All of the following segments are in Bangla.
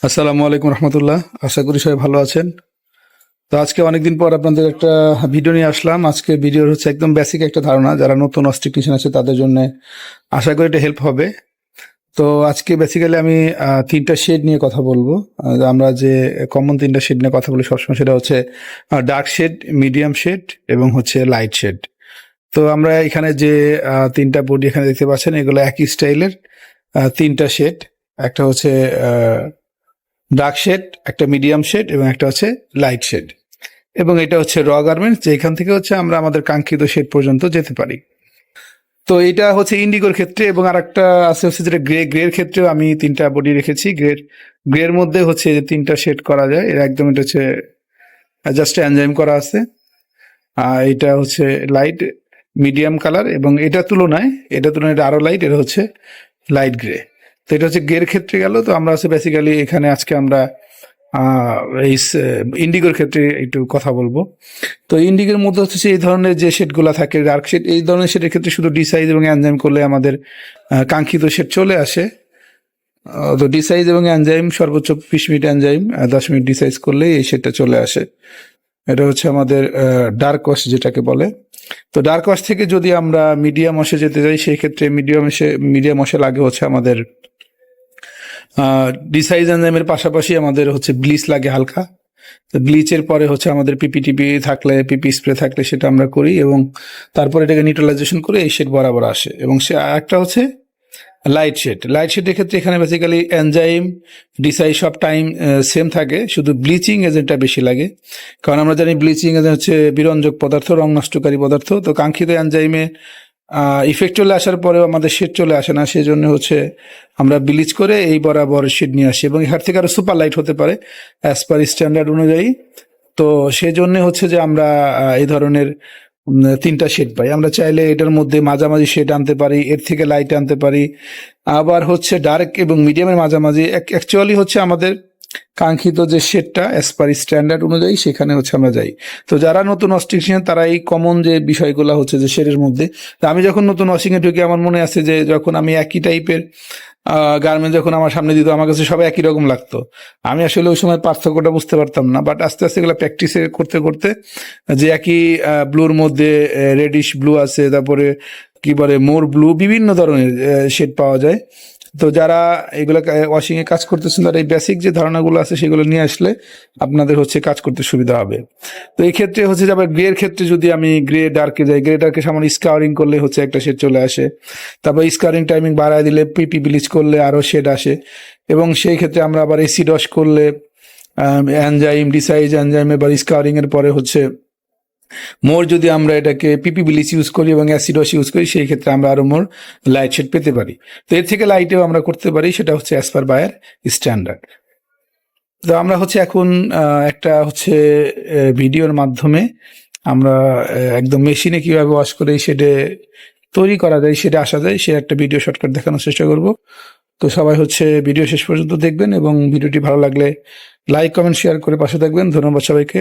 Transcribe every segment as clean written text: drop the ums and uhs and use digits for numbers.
আসসালামু আলাইকুম রহমতুল্লাহ। আশা করি সবাই ভালো আছেন। তো আজকে অনেকদিন পর আপনাদের একটা ভিডিও নিয়ে আসলাম। আজকে ভিডিওর হচ্ছে একদম বেসিক একটা ধারণা, যারা নতুন অস্টিটিউশন আছে তাদের জন্য আশা করি এটা হেল্প হবে। তো আজকে বেসিক্যালি আমি তিনটা শেড নিয়ে কথা বলবো। আমরা যে কমন তিনটা শেড নিয়ে কথা বলি সবসময়, সেটা হচ্ছে ডার্ক শেড, মিডিয়াম শেড এবং হচ্ছে লাইট শেড। তো আমরা এখানে যে তিনটা বডি এখানে দেখতে পাচ্ছেন, এগুলো একই স্টাইলের তিনটা শেড। একটা হচ্ছে ডার্ক শেড, একটা মিডিয়াম শেড এবং একটা হচ্ছে লাইট শেড। এবং এটা হচ্ছে র গার্মেন্টস, যেখান থেকে হচ্ছে আমরা আমাদের কাঙ্ক্ষিত শেড পর্যন্ত যেতে পারি। তো এটা হচ্ছে ইন্ডিগোর ক্ষেত্রে, এবং আরেকটা আছে হচ্ছে যেটা গ্রের ক্ষেত্রেও আমি তিনটা বডি রেখেছি। গ্রের মধ্যে হচ্ছে যে তিনটা শেড করা যায়, এর একদম এটা হচ্ছে জাস্ট এনজাইম করা আছে। এটা হচ্ছে লাইট মিডিয়াম কালার, এবং এটা তুলনায় এটা আরো লাইট, এটা হচ্ছে লাইট গ্রে। তো এটা হচ্ছে গ্রের ক্ষেত্রে গেল। তো আমরা হচ্ছে বেসিক্যালি এখানে আজকে আমরা এই ইন্ডিগোর ক্ষেত্রে একটু কথা বলবো। তো ইন্ডিগোর মধ্যে হচ্ছে এই ধরনের যে শেডগুলো থাকে, ডার্ক শেড, এই ধরনের শেডের ক্ষেত্রে শুধু ডিসাইজ এবং এনজাইম করলে আমাদের কাঙ্ক্ষিত শেড চলে আসে। তো ডিসাইজ এবং এনজাইম সর্বোচ্চ 20 মিনিট এনজাইম, 10 মিনিট ডিসাইজ করলে এই শেডটা চলে আসে। এটা হচ্ছে আমাদের ডার্ক ওয়াশ যেটাকে বলে। তো ডার্ক ওয়াশ থেকে যদি আমরা মিডিয়াম ওয়াশে যেতে যাই, সেই ক্ষেত্রে মিডিয়াম ওয়াশে লাগে হচ্ছে আমাদের ডিসাইজ এনজাইমের পাশাপাশি আমাদের হচ্ছে ব্লিচ লাগে হালকা। তো ব্লিচের পরে হচ্ছে আমাদের পিপি থাকলে, পিপি স্প্রে থাকলে সেটা আমরা করি, এবং তারপর এটাকে নিউট্রালাইজেশন করে এই শেড বরাবর আসে। এবং সে একটা হচ্ছে লাইট শেডের ক্ষেত্রে এখানে বেসিক্যালি এনজাইম ডিসাইজ সব টাইম সেম থাকে, শুধু ব্লিচিং এজেন্টটা বেশি লাগে। কারণ আমরা জানি ব্লিচিং এজেন্ট হচ্ছে বিরঞ্জক পদার্থ, রং নষ্টকারী পদার্থ। তো কাঙ্ক্ষিত এনজাইমে ইফেক্ট চলে আসার পরেও আমাদের শেড চলে আসে না, সেই জন্য হচ্ছে আমরা ব্লিচ করে এই বরাবর শেড নিয়ে আসি, এবং এখান থেকে আরো সুপার লাইট হতে পারে অ্যাজ পার স্ট্যান্ডার্ড অনুযায়ী। তো সেই জন্য হচ্ছে যে আমরা এই ধরনের তিনটা শেড পাই। আমরা চাইলে এটার মধ্যে মাঝামাঝি শেড আনতে পারি, এর থেকে লাইট আনতে পারি, আবার হচ্ছে ডার্ক এবং মিডিয়ামের মাঝামাঝি। অ্যাকচুয়ালি হচ্ছে আমাদের কাঙ্ক্ষিত যে শেডটা অ্যাজ পার স্ট্যান্ডার্ড অনুযায়ী সেখানে হচ্ছে আমরা যাই। তো যারা নতুন অস্ট্রিকশন তারা এই কমন যে বিষয়গুলো হচ্ছে যে শেডের মধ্যে, তা আমি যখন নতুন ওয়াশিংয়ে ঢুকি আমার মনে আছে যে যখন আমি একই টাইপের গার্মেন্ট যখন আমার সামনে দিত, আমার কাছে সবাই একই রকম লাগতো। আমি আসলে ওই সময় পার্থক্যটা বুঝতে পারতাম না, বাট আস্তে আস্তে এগুলো প্র্যাকটিসে করতে করতে, যে একই ব্লুর মধ্যে রেডিশ ব্লু আছে, তারপরে কি বলে মোর ব্লু, বিভিন্ন ধরনের শেড পাওয়া যায়। তো যারা এগুলো ওয়াশিং এ কাজ করতেছেন, তারা এই বেসিক যে ধারণাগুলো আছে সেগুলো নিয়ে আসলে আপনাদের হচ্ছে কাজ করতে সুবিধা হবে। তো এই ক্ষেত্রে হচ্ছে যে আবার গ্রের ক্ষেত্রে যদি আমি গ্রে ডার্কে যাই, গ্রে ডার্কে সামান্য স্কাউরিং করলে হচ্ছে একটা শেড চলে আসে। তারপর স্কাউরিং টাইমিং বাড়ায় দিলে, পিপি ব্লিচ করলে আরো শেড আসে। এবং সেই ক্ষেত্রে আমরা আবার এসিড ওয়াশ করলে, এনজাইম ডিসাইজ এনজাইম এবার স্কাউরিং এর পরে হচ্ছে মোর, যদি আমরা এটাকে পিপি ব্লিচ ইউজ করি এবং অ্যাসিড ওয়াশ ইউজ করি, সেই ক্ষেত্রে আমরা আরো মোর লাইট শেড পেতে পারি। তো এর থেকে লাইটেও আমরা করতে পারি, সেটা হচ্ছে অ্যাজ পার বায়ার স্ট্যান্ডার্ড। তো আমরা হচ্ছে এখন একটা হচ্ছে ভিডিওর মাধ্যমে আমরা একদম মেশিনে কিভাবে ওয়াশ করে সেটা তৈরি করা যায়, সেটা আসা যায়, সে একটা ভিডিও শর্টকাট দেখানোর চেষ্টা করব। তো সবাই হচ্ছে ভিডিও শেষ পর্যন্ত দেখবেন, এবং ভিডিওটি ভালো লাগলে লাইক কমেন্ট শেয়ার করে পাশে থাকবেন। ধন্যবাদ সবাইকে।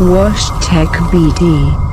Wash Tech BD